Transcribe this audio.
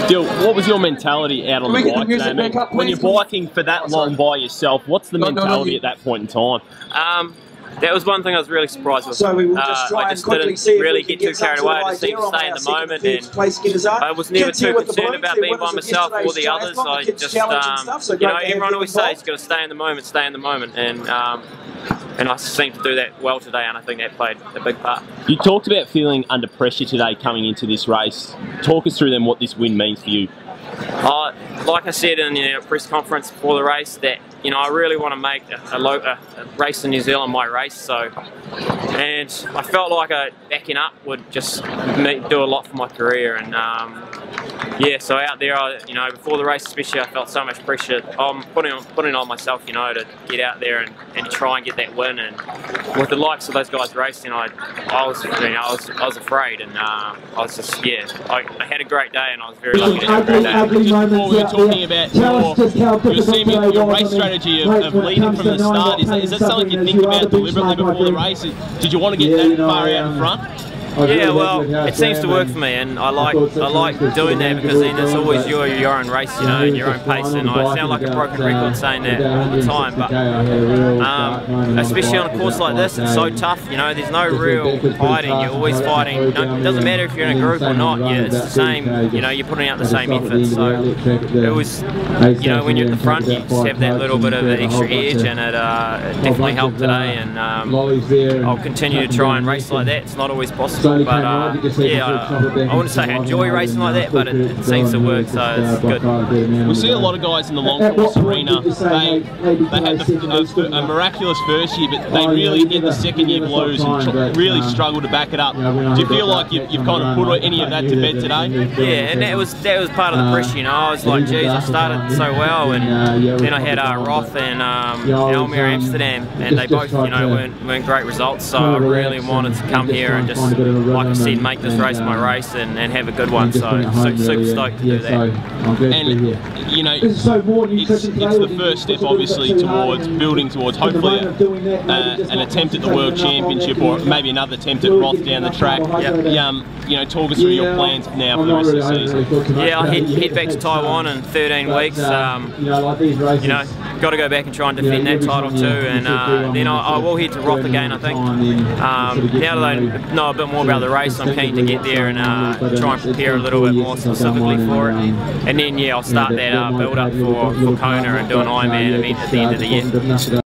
Dill, what was your mentality out on the bike today, mate? When you're biking for that long by yourself, what's the mentality at that point in time? That was one thing I was really surprised with. So we will just try I and just quickly didn't see really if we get too carried away. I just seemed to stay in the moment, and I was never too concerned about being by myself or the others. I just, you know, everyone always says you've got to stay in the moment, and I seemed to do that well today, and I think that played a big part. You talked about feeling under pressure today coming into this race. Talk us through then what this win means for you. Like I said in the press conference before the race, that I really want to make a race in New Zealand my race. And I felt like backing up would just do a lot for my career. And yeah, so out there, before the race especially, I felt so much pressure. I'm putting on myself, to get out there and try and get that win. And with the likes of those guys racing, I was afraid, and I was just I had a great day, and I was very lucky to have a great day. Just before we were talking about your race strategy of leading from the start, is that something you think about deliberately before the race? Did you want to get that far out in front? Yeah, well, it seems to work for me, and I like doing that because then it's always your own race, and your own pace. And I sound like a broken record saying that all the time, but especially on a course like this, it's so tough. There's no real hiding. You're always fighting. It doesn't matter if you're in a group or not. It's the same. You're putting out the same effort. So it was, when you're at the front, you just have that little bit of an extra edge, and it definitely helped today. And I'll continue to try and race like that. It's not always possible. But yeah, I wouldn't say I enjoy racing like that, but it seems to work, so it's good. We see a lot of guys in the long course arena. They had a miraculous first year, but they really hit the second year blues and really struggled to back it up. Do you feel like you've kind of put any of that to bed today? Yeah, and that was part of the pressure. I was like, geez, I started so well, and then I had Roth and Almere Amsterdam, and they both weren't great results. So I really wanted to come here and just, like I said, make this race my race and have a good one. So super stoked to do that. And it's the first step, obviously, towards building towards hopefully an attempt at the World Championship, or maybe another attempt at Roth down the track. Yep. Talk us through your plans now for the rest of the season. Yeah, I'll head back to Taiwan in 13 weeks. Got to go back and try and defend that title too, and then I will head to Roth again, I think. Now that I know a bit more about the race, I'm keen to get there and try and prepare a little bit more specifically for it. And then I'll start that build up for Kona and do an Ironman event at the end of the year.